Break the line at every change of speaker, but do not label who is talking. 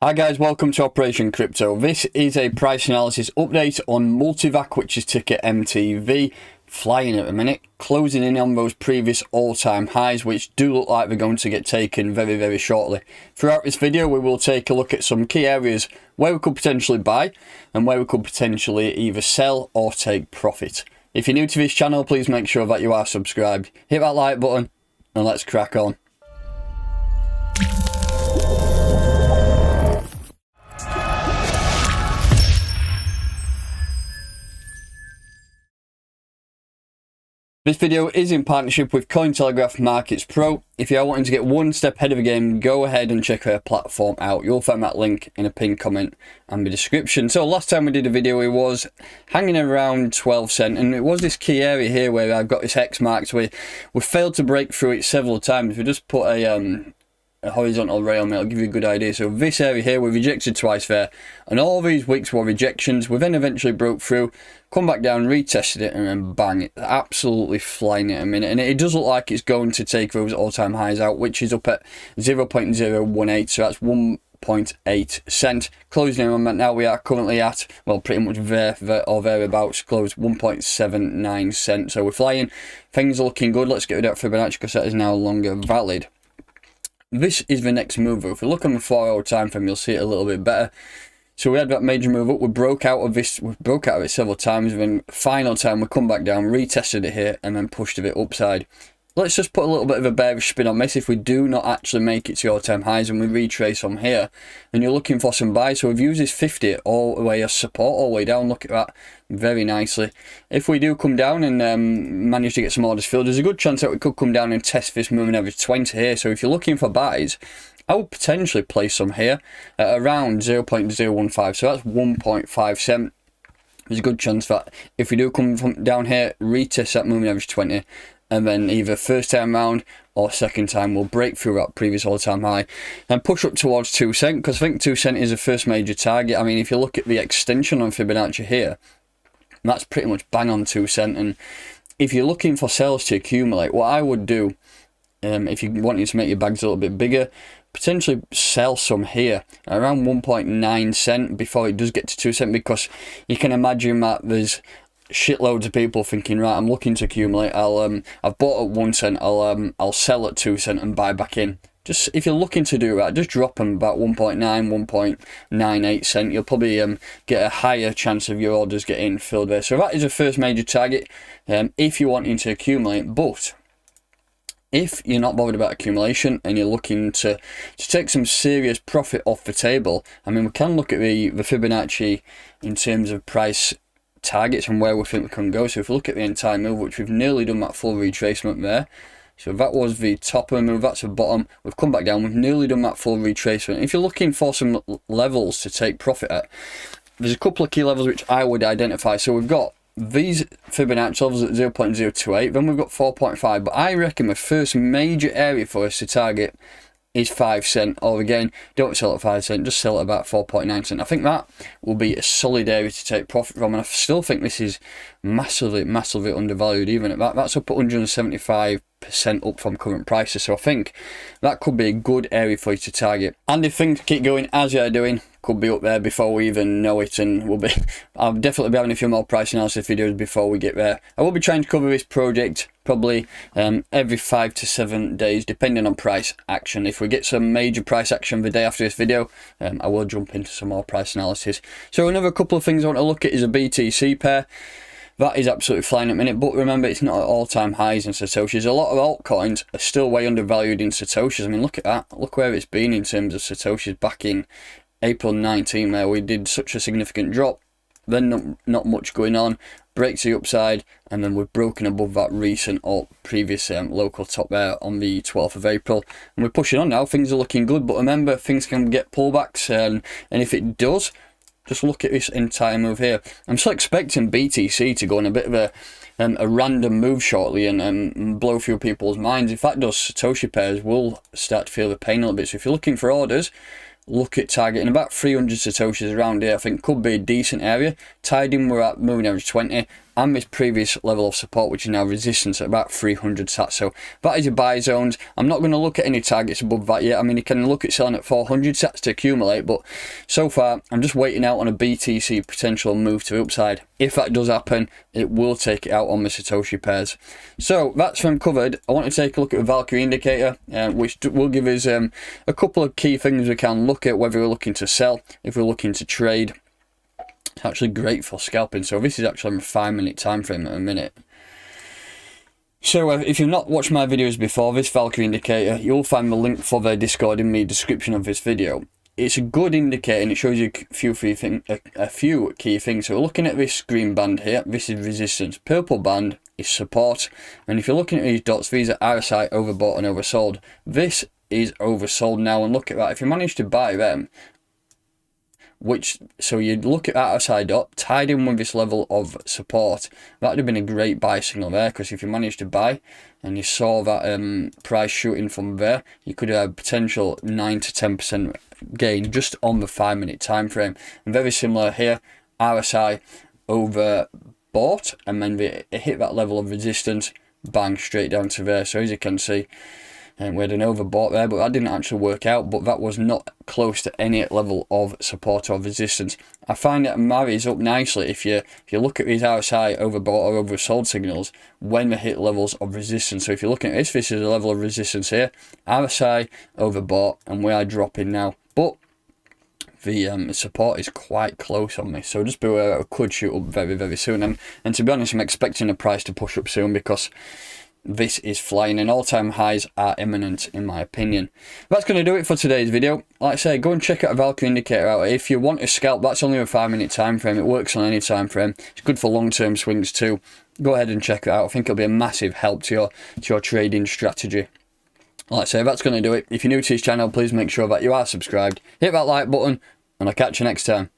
Hi guys, welcome to Operation Crypto. This is a price analysis update on Multivac, which is ticker MTV, flying at the minute, closing in on those previous all-time highs, which do look like they're going to get taken very shortly. Throughout this video, we will take a look at some key areas where we could potentially buy and where we could potentially either sell or take profit. If you're new to this channel, please make sure that you are subscribed. Hit that like button and let's crack on. This video is in partnership with Cointelegraph Markets Pro. If you are wanting to get one step ahead of the game, go ahead and check their platform out. You'll find that link in a pinned comment and the description. So last time we did a video, it was hanging around 12 cents, and it was this key area here where I've got this X marks. We failed to break through it several times. We just put a horizontal rail, and it'll give you a good idea. So this area here, we rejected twice there, and all these weeks were rejections. We then eventually broke through, come back down, retested it, and then bang, it's absolutely flying at a minute. And it does look like it's going to take those all-time highs out, which is up at 0.018, so that's 1.8 cent. Closing in on that now, we are currently at, well, pretty much there or thereabouts, closed 1.79 cent. So we're flying, things are looking good. Let's get rid of that Fibonacci because that is no longer valid. This is the next move. If we look on the 4-hour time frame, you'll see it a little bit better. So we had that major move up. We broke out of this. We broke out of it several times. Then final time we come back down, retested it here, and then pushed a bit upside. Let's just put a little bit of a bearish spin on this. If we do not actually make it to all-time highs and we retrace from here, and you're looking for some buys, so we've used this 50 all the way as support, all the way down. Look at that, very nicely. If we do come down and manage to get some orders filled, there's a good chance that we could come down and test this moving average 20 here. So if you're looking for buys, I would potentially place some here at around 0.015, so that's 1.5 cent. There's a good chance that if we do come from down here, retest that moving average 20, and then either first time round or second time we'll break through that previous all-time high and push up towards 2 cent, because I think 2 cent is the first major target. I mean, if you look at the extension on Fibonacci here, that's pretty much bang on 2 cent. And if you're looking for sales to accumulate, what I would do, if you wanted to make your bags a little bit bigger, potentially sell some here around 1.9 cent before it does get to 2 cent, because you can imagine that there's shitloads of people thinking, right, I'm looking to accumulate. I've bought at 1 cent. I'll sell at 2 cent and buy back in. Just if you're looking to do that, just drop them about 1.9, 1.98 cent. You'll probably get a higher chance of your orders getting filled there. So that is the first major target if you're wanting to accumulate. But if you're not bothered about accumulation and you're looking to take some serious profit off the table, I mean, we can look at the Fibonacci in terms of price targets and where we think we can go. So if we look at the entire move, which we've nearly done that full retracement there. So that was the top of the move, that's the bottom. We've come back down, we've nearly done that full retracement. If you're looking for some levels to take profit at, there's a couple of key levels which I would identify. So we've got these Fibonacci levels at 0.028, then we've got 4.5, but I reckon the first major area for us to target is 5 cent, or again, don't sell at 5 cent, just sell at about 4.9 cent. I think that will be a solid area to take profit from, and I still think this is massively undervalued. Even at that, that's up at 175% up from current prices, so I think that could be a good area for you to target. And if things keep going as they're doing, could be up there before we even know it, and I'll definitely be having a few more price analysis videos before we get there. I will be trying to cover this project probably every 5 to 7 days, depending on price action. If we get some major price action the day after this video, I will jump into some more price analysis. So another couple of things I want to look at is a BTC pair. That is absolutely flying at the minute, but remember, it's not at all-time highs in Satoshis. A lot of altcoins are still way undervalued in Satoshis. I mean, look at that. Look where it's been in terms of Satoshis back in April 19 there. We did such a significant drop, then not much going on, breaks the upside, and then we've broken above that recent or previous local top there on the 12th of April. And we're pushing on now. Things are looking good, but remember, things can get pullbacks, and if it does, just look at this entire move here. I'm still expecting BTC to go on a bit of a random move shortly and blow a few people's minds. If that does, Satoshi pairs will start to feel the pain a little bit. So if you're looking for orders, look at targeting about 300 Satoshis around here. I think could be a decent area tied in we're at moving average 20, and this previous level of support, which is now resistance at about 300 sats. So that is your buy zones. I'm not going to look at any targets above that yet. I mean, you can look at selling at 400 sats to accumulate, but so far I'm just waiting out on a BTC potential move to the upside. If that does happen, it will take it out on the Satoshi pairs. So that's from covered. I want to take a look at the Valkyrie indicator, which will give us a couple of key things we can look at, whether we're looking to sell, if we're looking to trade. It's actually great for scalping. So this is actually a 5-minute time frame at a minute. So if you've not watched my videos before, this Valkyrie indicator, you'll find the link for their Discord in the description of this video. It's a good indicator and it shows you a few key things. So we're looking at this green band here. This is resistance. Purple band is support. And if you're looking at these dots, these are RSI overbought and oversold. This is oversold now, and look at that. If you manage to buy them, so you look at that RSI dot tied in with this level of support, that would have been a great buy signal there, because if you managed to buy and you saw that price shooting from there, you could have a potential 9 to 10% gain just on the 5-minute time frame. And very similar here, RSI overbought, and then it hit that level of resistance, bang, straight down to there. So as you can see, we had an overbought there, but that didn't actually work out. But that was not close to any level of support or resistance. I find that marries up nicely if you look at these RSI overbought or oversold signals when they hit levels of resistance. So if you're looking at this is a level of resistance here, RSI overbought, and we are dropping now. But the support is quite close on this, so just beware, it could shoot up very, very soon. And to be honest, I'm expecting the price to push up soon, because this is flying and all-time highs are imminent, in my opinion. That's going to do it for today's video. Like I say, go and check out a Valkyrie indicator out. If you want a scalp, that's only a 5-minute time frame. It works on any time frame. It's good for long-term swings too. Go ahead and check it out. I think it'll be a massive help to your trading strategy. Like I say, that's going to do it. If you're new to this channel, please make sure that you are subscribed. Hit that like button, and I'll catch you next time.